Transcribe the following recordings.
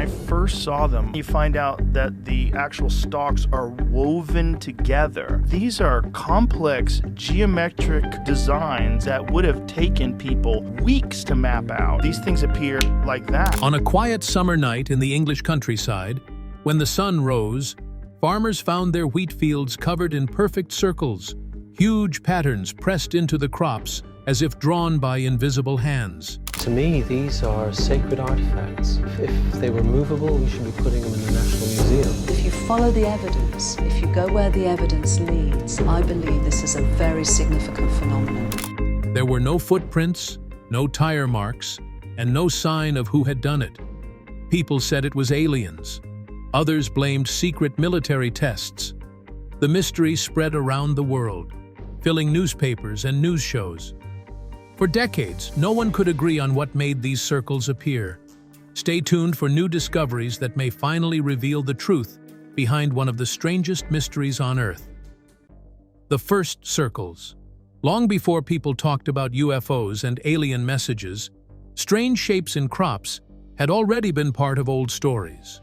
I first saw them, you find out that the actual stalks are woven together. These are complex geometric designs that would have taken people weeks to map out. These things appear like that. On a quiet summer night in the English countryside, when the sun rose, farmers found their wheat fields covered in perfect circles, huge patterns pressed into the crops as if drawn by invisible hands. To me, these are sacred artifacts. If they were movable, we should be putting them in the National Museum. If you follow the evidence, if you go where the evidence leads, I believe this is a very significant phenomenon. There were no footprints, no tire marks, and no sign of who had done it. People said it was aliens. Others blamed secret military tests. The mystery spread around the world, filling newspapers and news shows. For decades, no one could agree on what made these circles appear. Stay tuned for new discoveries that may finally reveal the truth behind one of the strangest mysteries on Earth. The first circles. Long before people talked about UFOs and alien messages, strange shapes in crops had already been part of old stories.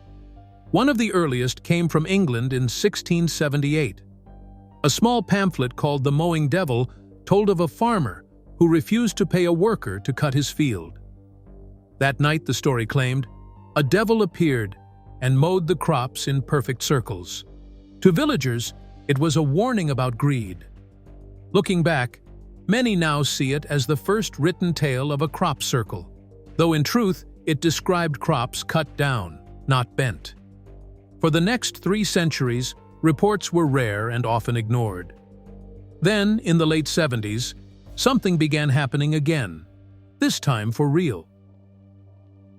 One of the earliest came from England in 1678. A small pamphlet called The Mowing Devil told of a farmer who refused to pay a worker to cut his field. That night, the story claimed, a devil appeared and mowed the crops in perfect circles. To villagers, it was a warning about greed. Looking back, many now see it as the first written tale of a crop circle, though in truth, it described crops cut down, not bent. For the next 3 centuries, reports were rare and often ignored. Then, in the late 70s, something began happening again, this time for real.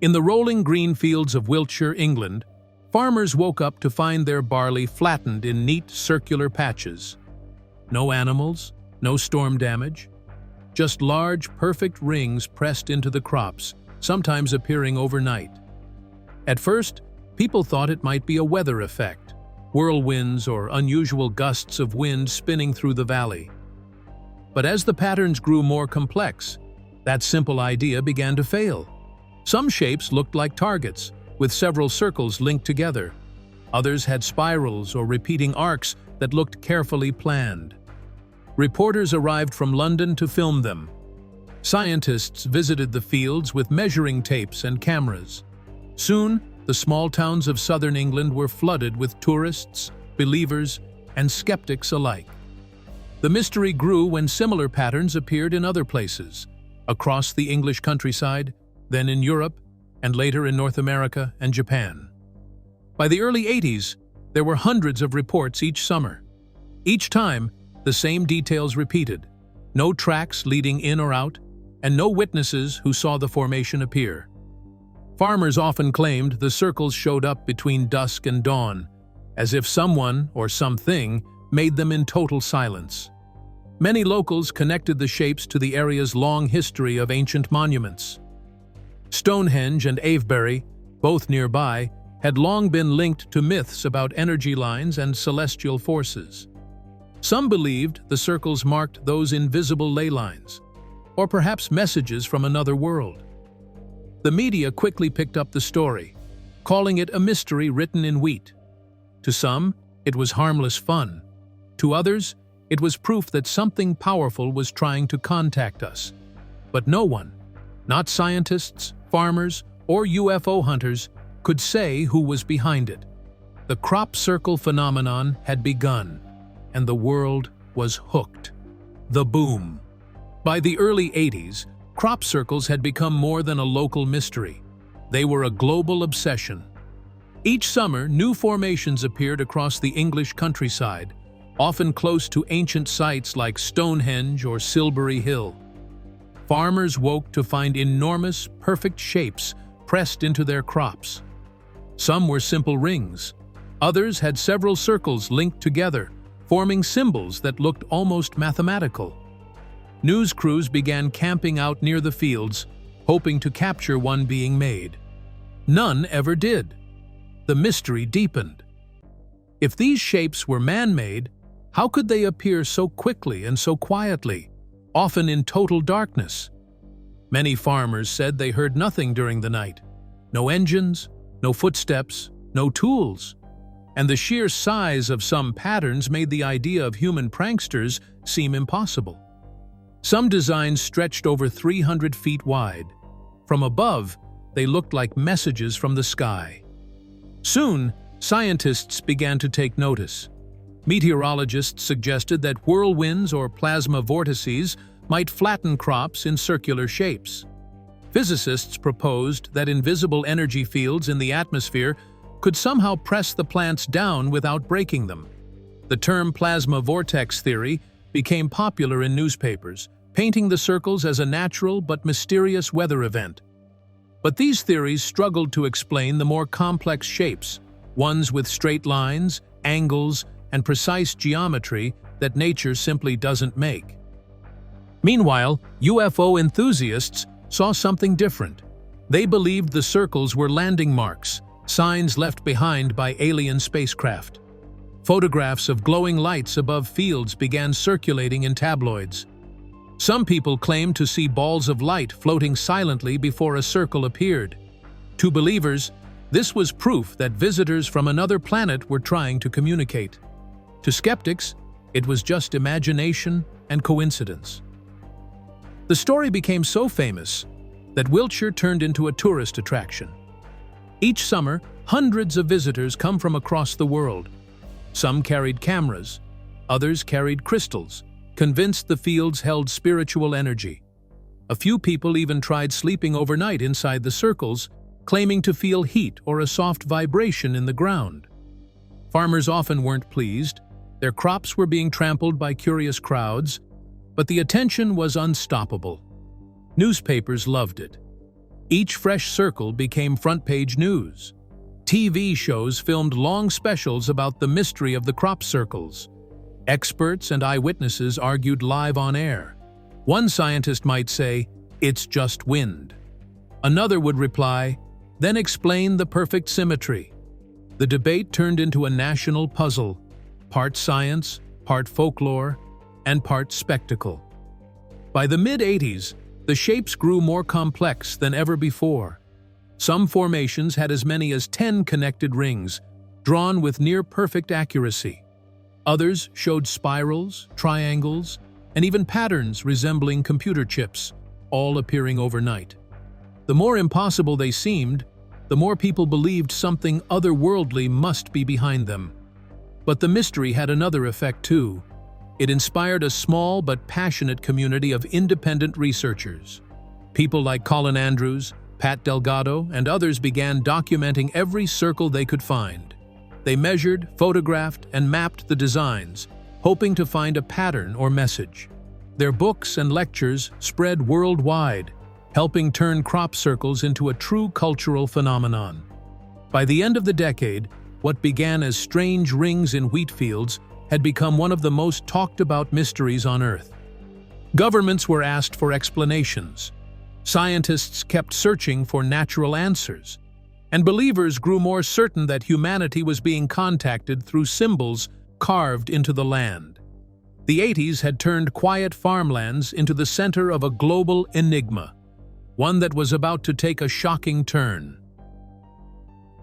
In the rolling green fields of Wiltshire, England, farmers woke up to find their barley flattened in neat circular patches. No animals, no storm damage, just large, perfect rings pressed into the crops, sometimes appearing overnight. At first, people thought it might be a weather effect, whirlwinds or unusual gusts of wind spinning through the valley. But as the patterns grew more complex, that simple idea began to fail. Some shapes looked like targets, with several circles linked together. Others had spirals or repeating arcs that looked carefully planned. Reporters arrived from London to film them. Scientists visited the fields with measuring tapes and cameras. Soon, the small towns of southern England were flooded with tourists, believers, and skeptics alike. The mystery grew when similar patterns appeared in other places, across the English countryside, then in Europe, and later in North America and Japan. By the early 80s, there were hundreds of reports each summer. Each time, the same details repeated: no tracks leading in or out, and no witnesses who saw the formation appear. Farmers often claimed the circles showed up between dusk and dawn, as if someone or something made them in total silence. Many locals connected the shapes to the area's long history of ancient monuments. Stonehenge and Avebury, both nearby, had long been linked to myths about energy lines and celestial forces. Some believed the circles marked those invisible ley lines, or perhaps messages from another world. The media quickly picked up the story, calling it a mystery written in wheat. To some, it was harmless fun. To others, it was proof that something powerful was trying to contact us. But no one, not scientists, farmers, or UFO hunters, could say who was behind it. The crop circle phenomenon had begun, and the world was hooked. The boom. By the early 80s, crop circles had become more than a local mystery. They were a global obsession. Each summer, new formations appeared across the English countryside, often close to ancient sites like Stonehenge or Silbury Hill. Farmers woke to find enormous, perfect shapes pressed into their crops. Some were simple rings. Others had several circles linked together, forming symbols that looked almost mathematical. News crews began camping out near the fields, hoping to capture one being made. None ever did. The mystery deepened. If these shapes were man-made, how could they appear so quickly and so quietly, often in total darkness? Many farmers said they heard nothing during the night. No engines, no footsteps, no tools. And the sheer size of some patterns made the idea of human pranksters seem impossible. Some designs stretched over 300 feet wide. From above, they looked like messages from the sky. Soon, scientists began to take notice. Meteorologists suggested that whirlwinds or plasma vortices might flatten crops in circular shapes. Physicists proposed that invisible energy fields in the atmosphere could somehow press the plants down without breaking them. The term plasma vortex theory became popular in newspapers, painting the circles as a natural but mysterious weather event. But these theories struggled to explain the more complex shapes, ones with straight lines, angles, and precise geometry that nature simply doesn't make. Meanwhile, UFO enthusiasts saw something different. They believed the circles were landing marks, signs left behind by alien spacecraft. Photographs of glowing lights above fields began circulating in tabloids. Some people claimed to see balls of light floating silently before a circle appeared. To believers, this was proof that visitors from another planet were trying to communicate. To skeptics, it was just imagination and coincidence. The story became so famous that Wiltshire turned into a tourist attraction. Each summer, hundreds of visitors come from across the world. Some carried cameras, others carried crystals, convinced the fields held spiritual energy. A few people even tried sleeping overnight inside the circles, claiming to feel heat or a soft vibration in the ground. Farmers often weren't pleased. Their crops were being trampled by curious crowds, but the attention was unstoppable. Newspapers loved it. Each fresh circle became front-page news. TV shows filmed long specials about the mystery of the crop circles. Experts and eyewitnesses argued live on air. One scientist might say, "It's just wind." Another would reply, "Then explain the perfect symmetry." The debate turned into a national puzzle, part science, part folklore, and part spectacle. By the mid-80s, the shapes grew more complex than ever before. Some formations had as many as 10 connected rings, drawn with near-perfect accuracy. Others showed spirals, triangles, and even patterns resembling computer chips, all appearing overnight. The more impossible they seemed, the more people believed something otherworldly must be behind them. But the mystery had another effect too. It inspired a small but passionate community of independent researchers. People like Colin Andrews, Pat Delgado, and others began documenting every circle they could find. They measured, photographed, and mapped the designs, hoping to find a pattern or message. Their books and lectures spread worldwide, helping turn crop circles into a true cultural phenomenon. By the end of the decade, what began as strange rings in wheat fields had become one of the most talked-about mysteries on Earth. Governments were asked for explanations. Scientists kept searching for natural answers. And believers grew more certain that humanity was being contacted through symbols carved into the land. The 80s had turned quiet farmlands into the center of a global enigma, one that was about to take a shocking turn.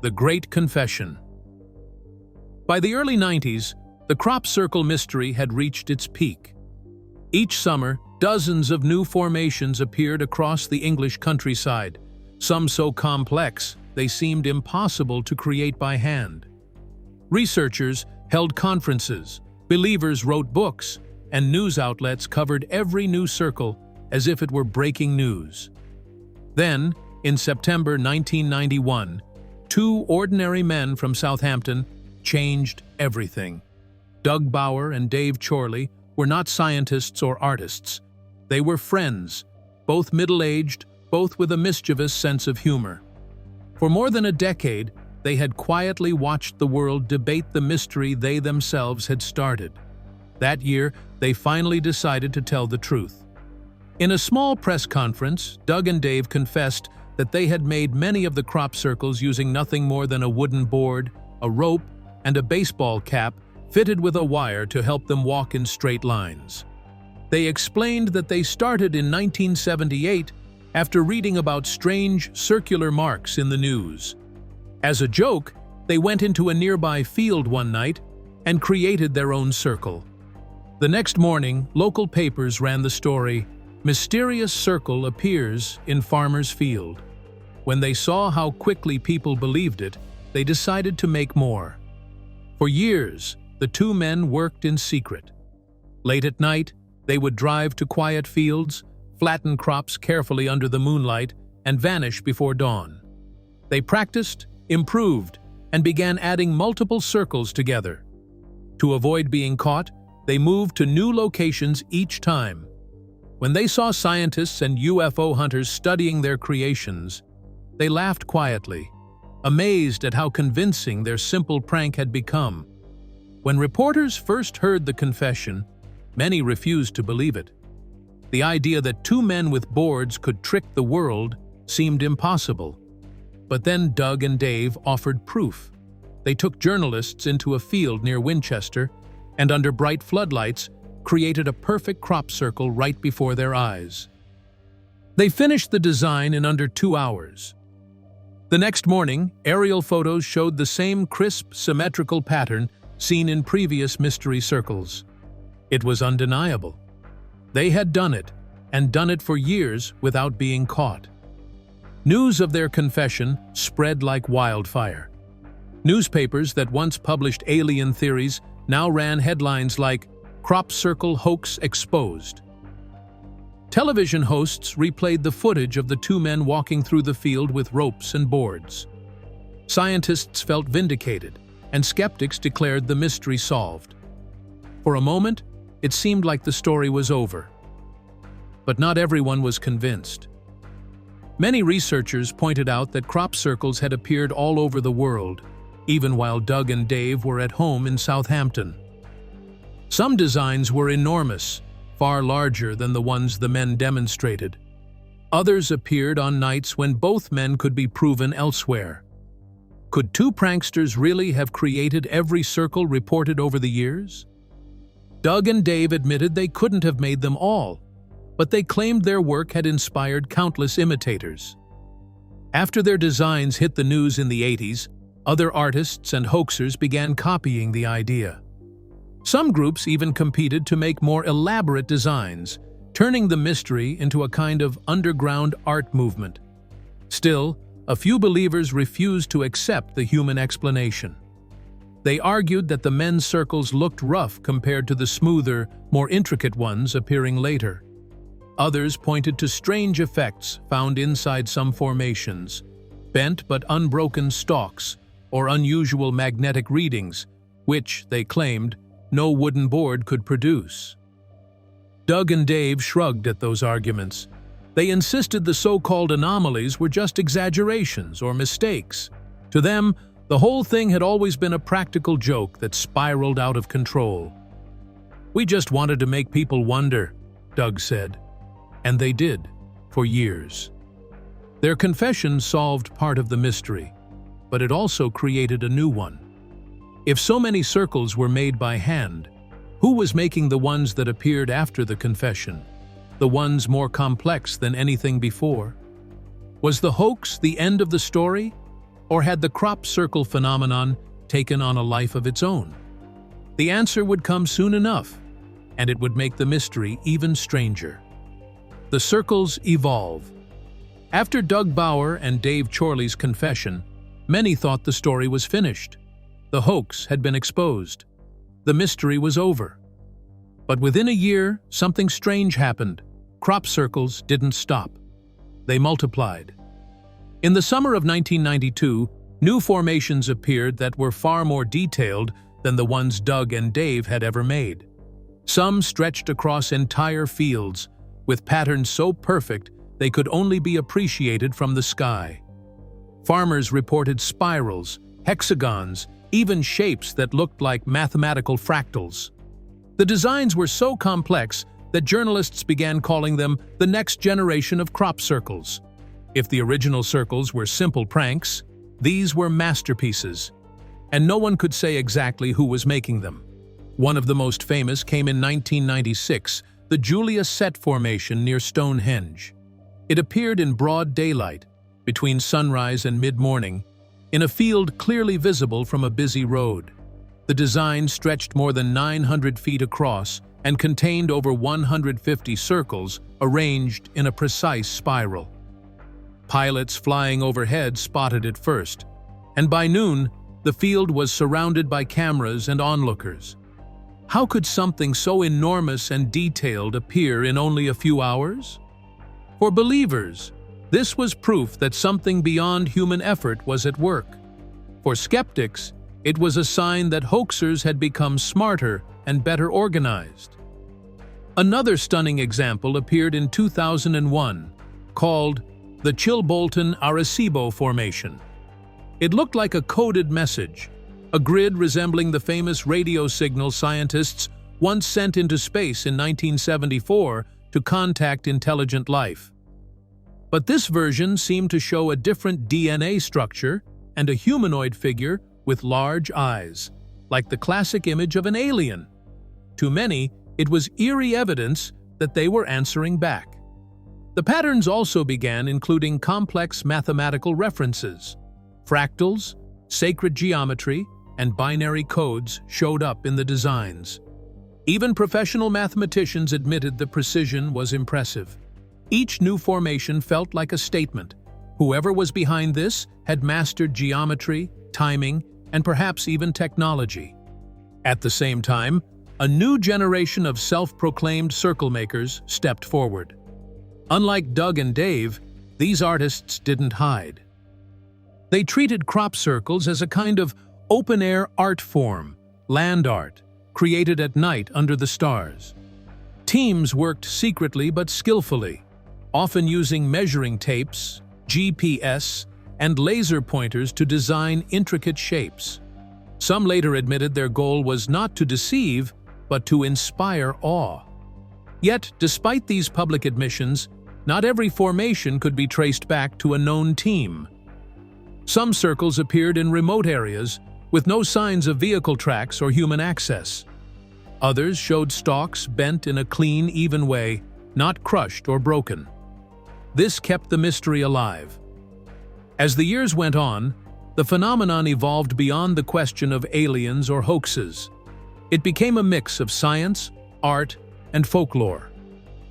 The Great Confession. By the early 90s, the crop circle mystery had reached its peak. Each summer, dozens of new formations appeared across the English countryside, some so complex they seemed impossible to create by hand. Researchers held conferences, believers wrote books, and news outlets covered every new circle as if it were breaking news. Then, in September 1991, two ordinary men from Southampton changed everything. Doug Bauer and Dave Chorley were not scientists or artists. They were friends, both middle-aged, both with a mischievous sense of humor. For more than a decade, they had quietly watched the world debate the mystery they themselves had started. That year, they finally decided to tell the truth. In a small press conference, Doug and Dave confessed that they had made many of the crop circles using nothing more than a wooden board, a rope, and a baseball cap fitted with a wire to help them walk in straight lines. They explained that they started in 1978 after reading about strange circular marks in the news. As a joke, they went into a nearby field one night and created their own circle. The next morning, local papers ran the story, "Mysterious Circle Appears in Farmer's Field." When they saw how quickly people believed it, they decided to make more. For years, the two men worked in secret. Late at night, they would drive to quiet fields, flatten crops carefully under the moonlight, and vanish before dawn. They practiced, improved, and began adding multiple circles together. To avoid being caught, they moved to new locations each time. When they saw scientists and UFO hunters studying their creations, they laughed quietly, amazed at how convincing their simple prank had become. When reporters first heard the confession, many refused to believe it. The idea that two men with boards could trick the world seemed impossible. But then Doug and Dave offered proof. They took journalists into a field near Winchester and under bright floodlights created a perfect crop circle right before their eyes. They finished the design in under 2 hours. The next morning, aerial photos showed the same crisp, symmetrical pattern seen in previous mystery circles. It was undeniable. They had done it, and done it for years without being caught. News of their confession spread like wildfire. Newspapers that once published alien theories now ran headlines like, "Crop Circle Hoax Exposed." Television hosts replayed the footage of the two men walking through the field with ropes and boards. Scientists felt vindicated, and skeptics declared the mystery solved. For a moment, it seemed like the story was over. But not everyone was convinced. Many researchers pointed out that crop circles had appeared all over the world, even while Doug and Dave were at home in Southampton. Some designs were enormous, far larger than the ones the men demonstrated. Others appeared on nights when both men could be proven elsewhere. Could two pranksters really have created every circle reported over the years? Doug and Dave admitted they couldn't have made them all, but they claimed their work had inspired countless imitators. After their designs hit the news in the 80s, other artists and hoaxers began copying the idea. Some groups even competed to make more elaborate designs, turning the mystery into a kind of underground art movement. Still, a few believers refused to accept the human explanation. They argued that the men's circles looked rough compared to the smoother, more intricate ones appearing later. Others pointed to strange effects found inside some formations, bent but unbroken stalks, or unusual magnetic readings, which, they claimed, no wooden board could produce. Doug and Dave shrugged at those arguments. They insisted the so-called anomalies were just exaggerations or mistakes. To them, the whole thing had always been a practical joke that spiraled out of control. "We just wanted to make people wonder," Doug said. And they did, for years. Their confession solved part of the mystery, but it also created a new one. If so many circles were made by hand, who was making the ones that appeared after the confession? The ones more complex than anything before? Was the hoax the end of the story? Or had the crop circle phenomenon taken on a life of its own? The answer would come soon enough, and it would make the mystery even stranger. The circles evolve. After Doug Bauer and Dave Chorley's confession, many thought the story was finished. The hoax had been exposed. The mystery was over. But within a year, something strange happened. Crop circles didn't stop. They multiplied. In the summer of 1992, new formations appeared that were far more detailed than the ones Doug and Dave had ever made. Some stretched across entire fields, with patterns so perfect they could only be appreciated from the sky. Farmers reported spirals, hexagons, even shapes that looked like mathematical fractals. The designs were so complex that journalists began calling them the next generation of crop circles. If the original circles were simple pranks, these were masterpieces, and no one could say exactly who was making them. One of the most famous came in 1996, the Julia Set Formation near Stonehenge. It appeared in broad daylight, between sunrise and mid-morning, in a field clearly visible from a busy road. The design stretched more than 900 feet across and contained over 150 circles arranged in a precise spiral. Pilots flying overhead spotted it first, and by noon, the field was surrounded by cameras and onlookers. How could something so enormous and detailed appear in only a few hours? For believers, this was proof that something beyond human effort was at work. For skeptics, it was a sign that hoaxers had become smarter and better organized. Another stunning example appeared in 2001, called the Chilbolton-Arecibo Formation. It looked like a coded message, a grid resembling the famous radio signal scientists once sent into space in 1974 to contact intelligent life. But this version seemed to show a different DNA structure and a humanoid figure with large eyes, like the classic image of an alien. To many, it was eerie evidence that they were answering back. The patterns also began including complex mathematical references. Fractals, sacred geometry, and binary codes showed up in the designs. Even professional mathematicians admitted the precision was impressive. Each new formation felt like a statement. Whoever was behind this had mastered geometry, timing, and perhaps even technology. At the same time, a new generation of self-proclaimed circle makers stepped forward. Unlike Doug and Dave, these artists didn't hide. They treated crop circles as a kind of open-air art form, land art, created at night under the stars. Teams worked secretly but skillfully, often using measuring tapes, GPS, and laser pointers to design intricate shapes. Some later admitted their goal was not to deceive, but to inspire awe. Yet, despite these public admissions, not every formation could be traced back to a known team. Some circles appeared in remote areas, with no signs of vehicle tracks or human access. Others showed stalks bent in a clean, even way, not crushed or broken. This kept the mystery alive. As the years went on, the phenomenon evolved beyond the question of aliens or hoaxes. It became a mix of science, art, and folklore.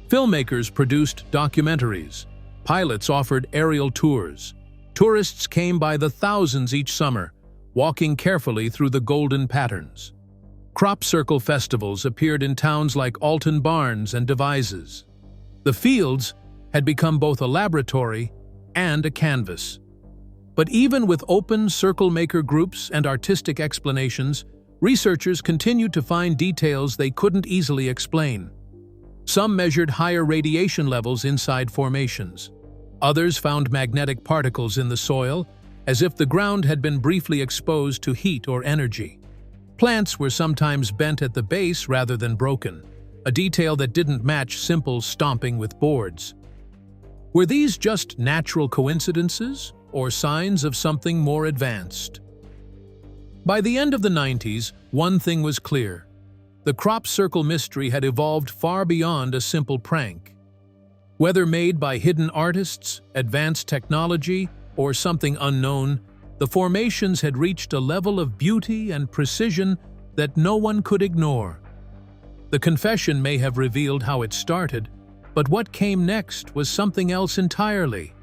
Filmmakers produced documentaries. Pilots offered aerial tours. Tourists came by the thousands each summer, walking carefully through the golden patterns. Crop circle festivals appeared in towns like Alton Barnes and Devizes. The fields had become both a laboratory and a canvas. But even with open circle maker groups and artistic explanations, researchers continued to find details they couldn't easily explain. Some measured higher radiation levels inside formations. Others found magnetic particles in the soil, as if the ground had been briefly exposed to heat or energy. Plants were sometimes bent at the base rather than broken, a detail that didn't match simple stomping with boards. Were these just natural coincidences, or signs of something more advanced? By the end of the 90s, one thing was clear. The crop circle mystery had evolved far beyond a simple prank. Whether made by hidden artists, advanced technology, or something unknown, the formations had reached a level of beauty and precision that no one could ignore. The confession may have revealed how it started, but what came next was something else entirely.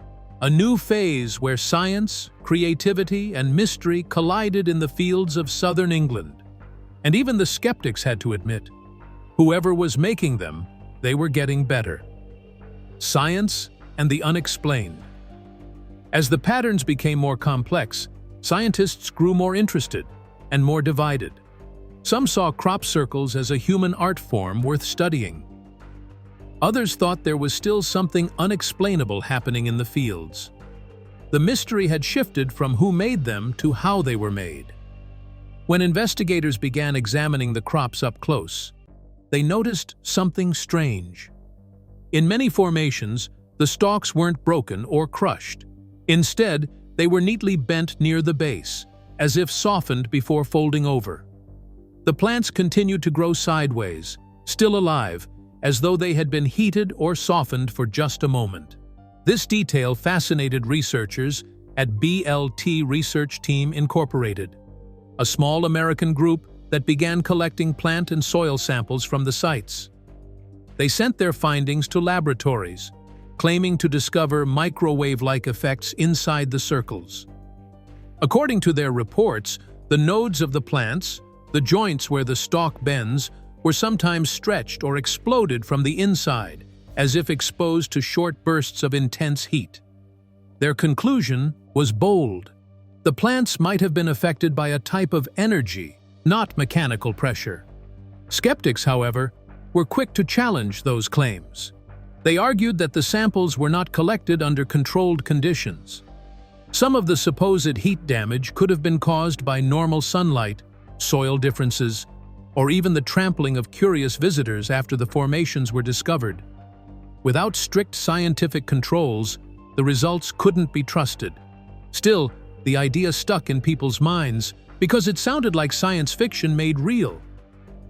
A new phase where science, creativity, and mystery collided in the fields of southern England. And even the skeptics had to admit, whoever was making them, they were getting better. Science and the unexplained. As the patterns became more complex, scientists grew more interested and more divided. Some saw crop circles as a human art form worth studying. Others thought there was still something unexplainable happening in the fields. The mystery had shifted from who made them to how they were made. When investigators began examining the crops up close, they noticed something strange. In many formations, the stalks weren't broken or crushed. Instead, they were neatly bent near the base, as if softened before folding over. The plants continued to grow sideways, still alive, as though they had been heated or softened for just a moment. This detail fascinated researchers at BLT Research Team Incorporated, a small American group that began collecting plant and soil samples from the sites. They sent their findings to laboratories, claiming to discover microwave-like effects inside the circles. According to their reports, the nodes of the plants, the joints where the stalk bends, were sometimes stretched or exploded from the inside, as if exposed to short bursts of intense heat. Their conclusion was bold. The plants might have been affected by a type of energy, not mechanical pressure. Skeptics, however, were quick to challenge those claims. They argued that the samples were not collected under controlled conditions. Some of the supposed heat damage could have been caused by normal sunlight, soil differences, or even the trampling of curious visitors after the formations were discovered. Without strict scientific controls, the results couldn't be trusted. Still, the idea stuck in people's minds because it sounded like science fiction made real.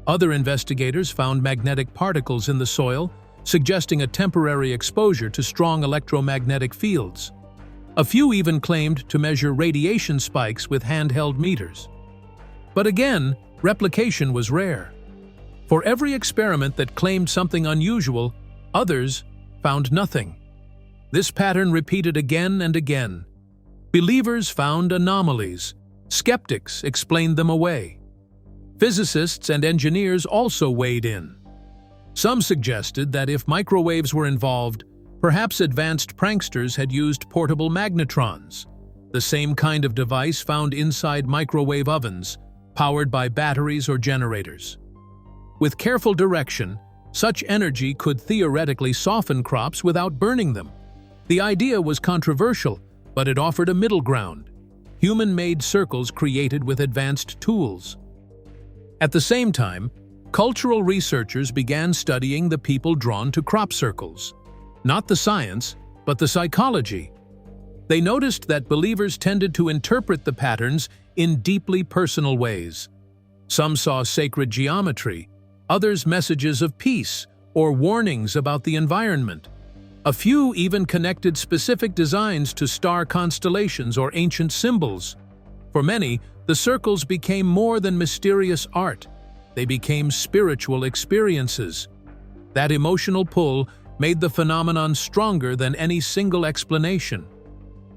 Other investigators found magnetic particles in the soil, suggesting a temporary exposure to strong electromagnetic fields. A few even claimed to measure radiation spikes with handheld meters. But again, replication was rare. For every experiment that claimed something unusual, others found nothing. This pattern repeated again and again. Believers found anomalies. Skeptics explained them away. Physicists and engineers also weighed in. Some suggested that if microwaves were involved, perhaps advanced pranksters had used portable magnetrons, the same kind of device found inside microwave ovens, powered by batteries or generators. With careful direction, such energy could theoretically soften crops without burning them. The idea was controversial, but it offered a middle ground: human-made circles created with advanced tools. At the same time, cultural researchers began studying the people drawn to crop circles. Not the science, but the psychology. They noticed that believers tended to interpret the patterns in deeply personal ways. Some saw sacred geometry, others messages of peace or warnings about the environment. A few even connected specific designs to star constellations or ancient symbols. For many, the circles became more than mysterious art. They became spiritual experiences. That emotional pull made the phenomenon stronger than any single explanation.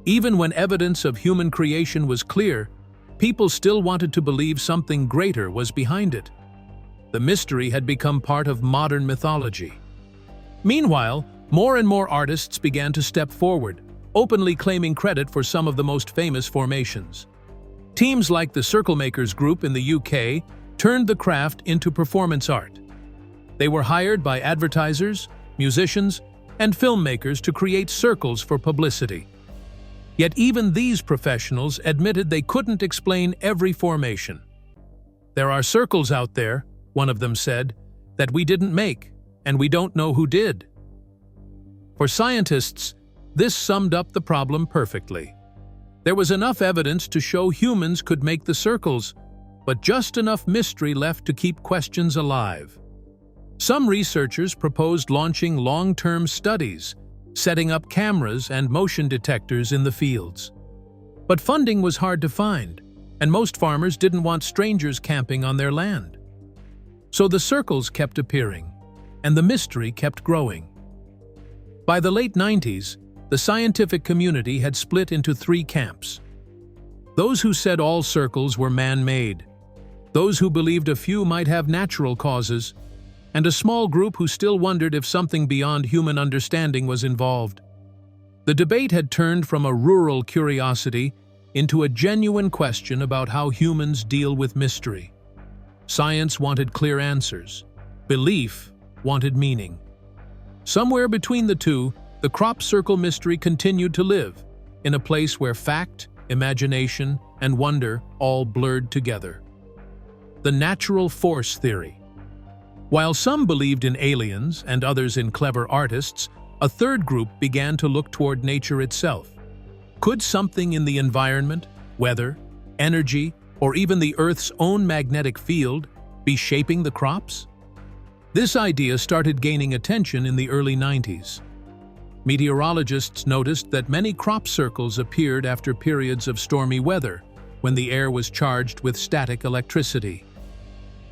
Even when evidence of human creation was clear, people still wanted to believe something greater was behind it. The mystery had become part of modern mythology. Meanwhile, more and more artists began to step forward, openly claiming credit for some of the most famous formations. Teams like the Circle Makers Group in the UK turned the craft into performance art. They were hired by advertisers, musicians, and filmmakers to create circles for publicity. Yet even these professionals admitted they couldn't explain every formation. "There are circles out there," one of them said, "that we didn't make, and we don't know who did." For scientists, this summed up the problem perfectly. There was enough evidence to show humans could make the circles, but just enough mystery left to keep questions alive. Some researchers proposed launching long-term studies, setting up cameras and motion detectors in the fields. But funding was hard to find, and most farmers didn't want strangers camping on their land. So the circles kept appearing, and the mystery kept growing. By the late 90s, the scientific community had split into three camps. Those who said all circles were man-made, those who believed a few might have natural causes, and a small group who still wondered if something beyond human understanding was involved. The debate had turned from a rural curiosity into a genuine question about how humans deal with mystery. Science wanted clear answers. Belief wanted meaning. Somewhere between the two, the crop circle mystery continued to live, in a place where fact, imagination, and wonder all blurred together. The natural force theory. While some believed in aliens and others in clever artists, a third group began to look toward nature itself. Could something in the environment, weather, energy, or even the Earth's own magnetic field be shaping the crops? This idea started gaining attention in the early 90s. Meteorologists noticed that many crop circles appeared after periods of stormy weather, when the air was charged with static electricity.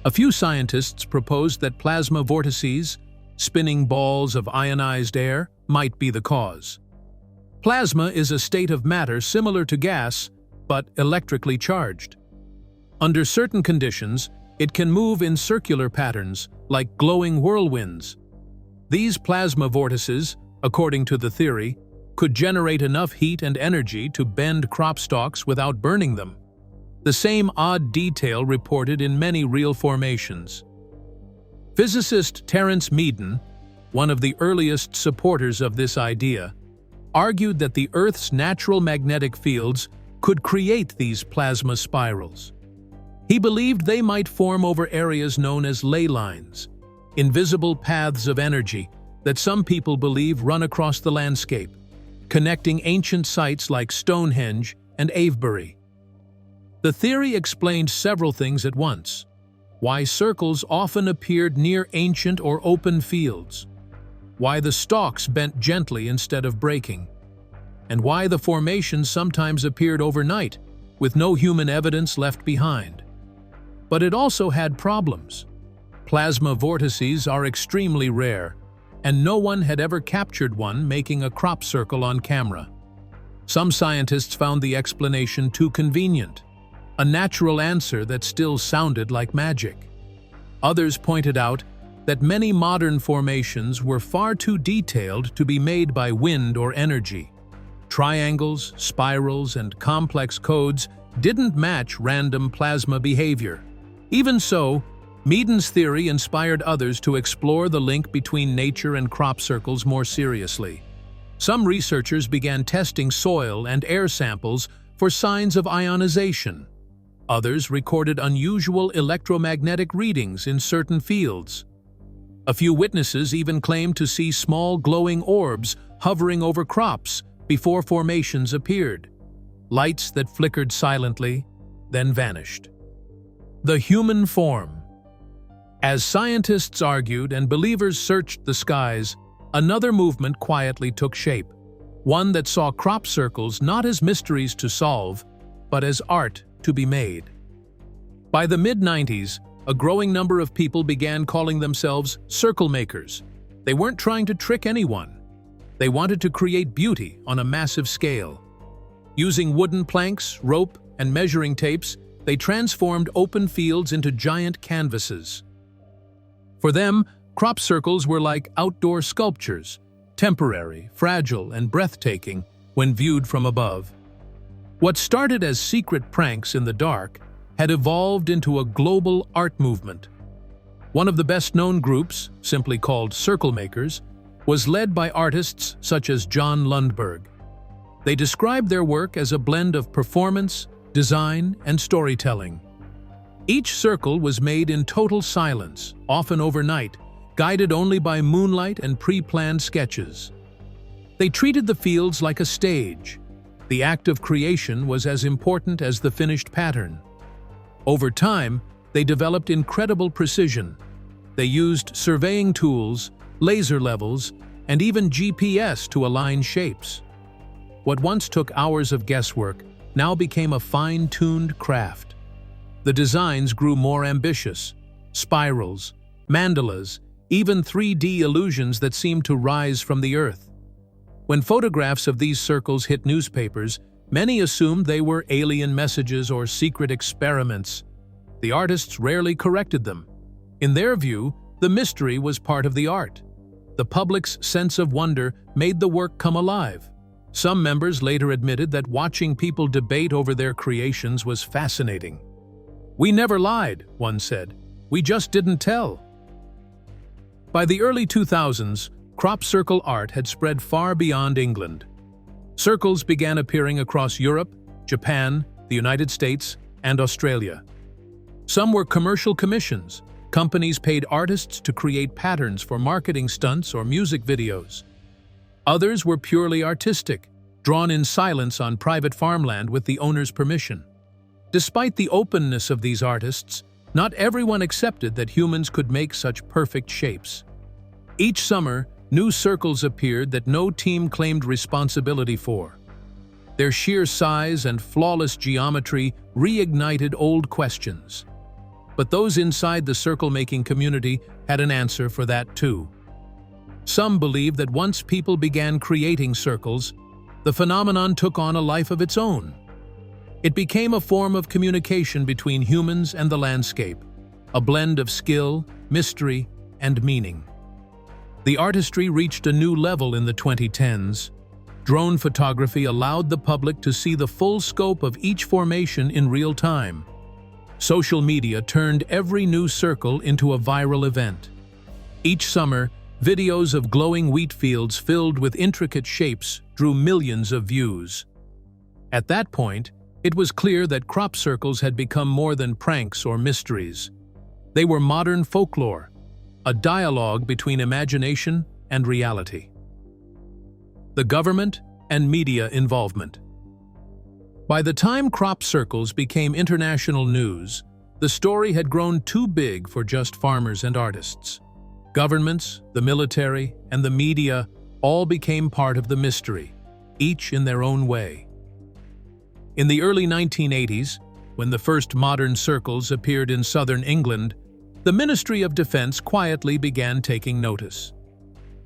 A few scientists proposed that plasma vortices, spinning balls of ionized air, might be the cause. Plasma is a state of matter similar to gas, but electrically charged. Under certain conditions, it can move in circular patterns, like glowing whirlwinds. These plasma vortices, according to the theory, could generate enough heat and energy to bend crop stalks without burning them. The same odd detail reported in many real formations. Physicist Terence Meaden, one of the earliest supporters of this idea, argued that the Earth's natural magnetic fields could create these plasma spirals. He believed they might form over areas known as ley lines, invisible paths of energy that some people believe run across the landscape, connecting ancient sites like Stonehenge and Avebury. The theory explained several things at once: why circles often appeared near ancient or open fields, why the stalks bent gently instead of breaking, and why the formations sometimes appeared overnight, with no human evidence left behind. But it also had problems. Plasma vortices are extremely rare, and no one had ever captured one making a crop circle on camera. Some scientists found the explanation too convenient, a natural answer that still sounded like magic. Others pointed out that many modern formations were far too detailed to be made by wind or energy. Triangles, spirals, and complex codes didn't match random plasma behavior. Even so, Meaden's theory inspired others to explore the link between nature and crop circles more seriously. Some researchers began testing soil and air samples for signs of ionization. Others recorded unusual electromagnetic readings in certain fields. A few witnesses even claimed to see small glowing orbs hovering over crops before formations appeared, lights that flickered silently, then vanished. The human form. As scientists argued and believers searched the skies, another movement quietly took shape, one that saw crop circles not as mysteries to solve, but as art to be made. By the mid-90s, a growing number of people began calling themselves circle makers. They weren't trying to trick anyone. They wanted to create beauty on a massive scale. Using wooden planks, rope, and measuring tapes, they transformed open fields into giant canvases. For them, crop circles were like outdoor sculptures, temporary, fragile, and breathtaking when viewed from above. What started as secret pranks in the dark had evolved into a global art movement. One of the best-known groups, simply called Circle Makers, was led by artists such as John Lundberg. They described their work as a blend of performance, design, and storytelling. Each circle was made in total silence, often overnight, guided only by moonlight and pre-planned sketches. They treated the fields like a stage. The act of creation was as important as the finished pattern. Over time, they developed incredible precision. They used surveying tools, laser levels, and even GPS to align shapes. What once took hours of guesswork now became a fine-tuned craft. The designs grew more ambitious: spirals, mandalas, even 3D illusions that seemed to rise from the earth. When photographs of these circles hit newspapers, many assumed they were alien messages or secret experiments. The artists rarely corrected them. In their view, the mystery was part of the art. The public's sense of wonder made the work come alive. Some members later admitted that watching people debate over their creations was fascinating. "We never lied," one said. "We just didn't tell." By the early 2000s, crop circle art had spread far beyond England. Circles began appearing across Europe, Japan, the United States, and Australia. Some were commercial commissions. Companies paid artists to create patterns for marketing stunts or music videos. Others were purely artistic, drawn in silence on private farmland with the owner's permission. Despite the openness of these artists, not everyone accepted that humans could make such perfect shapes. Each summer, new circles appeared that no team claimed responsibility for. Their sheer size and flawless geometry reignited old questions. But those inside the circle-making community had an answer for that too. Some believed that once people began creating circles, the phenomenon took on a life of its own. It became a form of communication between humans and the landscape, a blend of skill, mystery, and meaning. The artistry reached a new level in the 2010s. Drone photography allowed the public to see the full scope of each formation in real time. Social media turned every new circle into a viral event. Each summer, videos of glowing wheat fields filled with intricate shapes drew millions of views. At that point, it was clear that crop circles had become more than pranks or mysteries. They were modern folklore, a dialogue between imagination and reality. The government and media involvement. By the time crop circles became international news, the story had grown too big for just farmers and artists. Governments, the military, and the media all became part of the mystery, each in their own way. In the early 1980s, when the first modern circles appeared in southern England, the Ministry of Defense quietly began taking notice.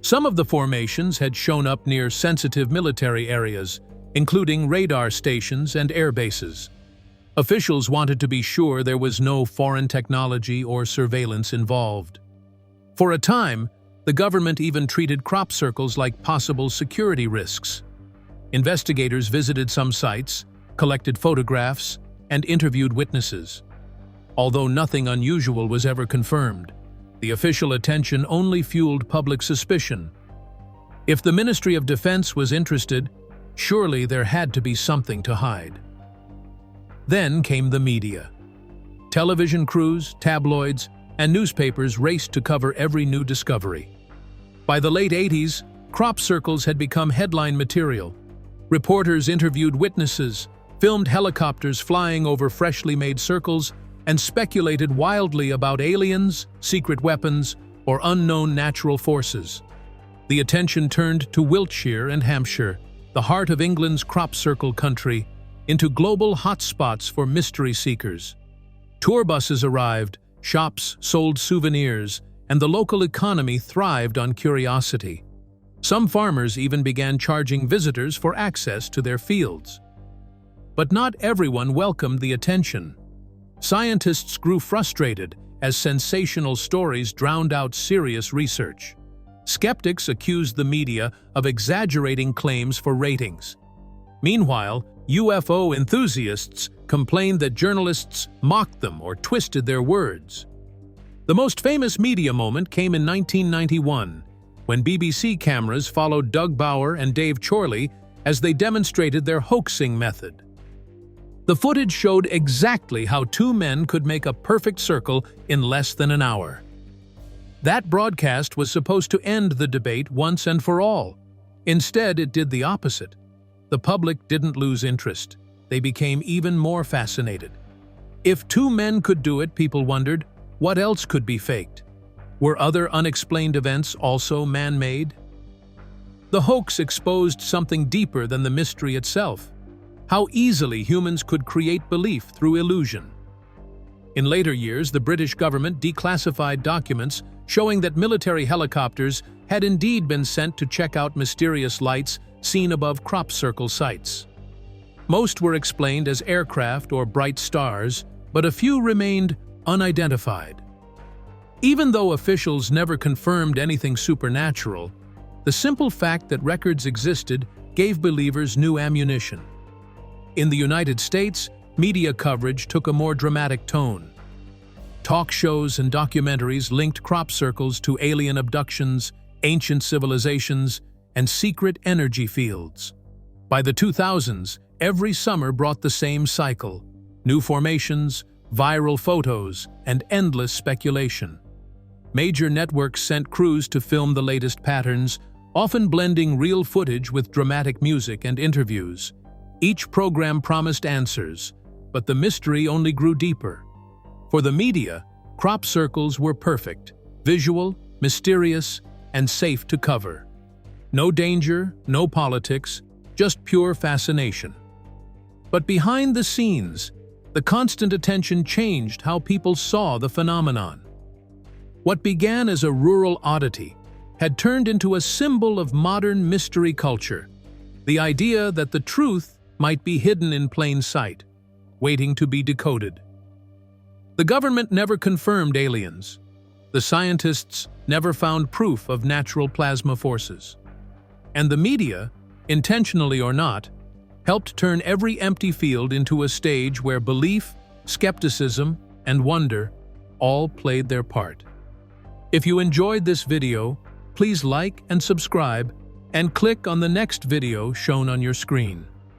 Some of the formations had shown up near sensitive military areas, including radar stations and air bases. Officials wanted to be sure there was no foreign technology or surveillance involved. For a time, the government even treated crop circles like possible security risks. Investigators visited some sites, collected photographs, and interviewed witnesses. Although nothing unusual was ever confirmed, the official attention only fueled public suspicion. If the Ministry of Defense was interested, surely there had to be something to hide. Then came the media. Television crews, tabloids, and newspapers raced to cover every new discovery. By the late 80s, crop circles had become headline material. Reporters interviewed witnesses, filmed helicopters flying over freshly made circles, and speculated wildly about aliens, secret weapons, or unknown natural forces. The attention turned to Wiltshire and Hampshire, the heart of England's crop circle country, into global hotspots for mystery seekers. Tour buses arrived, shops sold souvenirs, and the local economy thrived on curiosity. Some farmers even began charging visitors for access to their fields. But not everyone welcomed the attention. Scientists grew frustrated as sensational stories drowned out serious research. Skeptics accused the media of exaggerating claims for ratings. Meanwhile, UFO enthusiasts complained that journalists mocked them or twisted their words. The most famous media moment came in 1991, when BBC cameras followed Doug Bauer and Dave Chorley as they demonstrated their hoaxing method. The footage showed exactly how two men could make a perfect circle in less than an hour. That broadcast was supposed to end the debate once and for all. Instead, it did the opposite. The public didn't lose interest. They became even more fascinated. If two men could do it, people wondered, what else could be faked? Were other unexplained events also man-made? The hoax exposed something deeper than the mystery itself: how easily humans could create belief through illusion. In later years, the British government declassified documents showing that military helicopters had indeed been sent to check out mysterious lights seen above crop circle sites. Most were explained as aircraft or bright stars, but a few remained unidentified. Even though officials never confirmed anything supernatural, the simple fact that records existed gave believers new ammunition. In the United States, media coverage took a more dramatic tone. Talk shows and documentaries linked crop circles to alien abductions, ancient civilizations, and secret energy fields. By the 2000s, every summer brought the same cycle: new formations, viral photos, and endless speculation. Major networks sent crews to film the latest patterns, often blending real footage with dramatic music and interviews. Each program promised answers, but the mystery only grew deeper. For the media, crop circles were perfect: visual, mysterious, and safe to cover. No danger, no politics, just pure fascination. But behind the scenes, the constant attention changed how people saw the phenomenon. What began as a rural oddity had turned into a symbol of modern mystery culture, the idea that the truth might be hidden in plain sight, waiting to be decoded. The government never confirmed aliens. The scientists never found proof of natural plasma forces. And the media, intentionally or not, helped turn every empty field into a stage where belief, skepticism, and wonder all played their part. If you enjoyed this video, please like and subscribe, and click on the next video shown on your screen.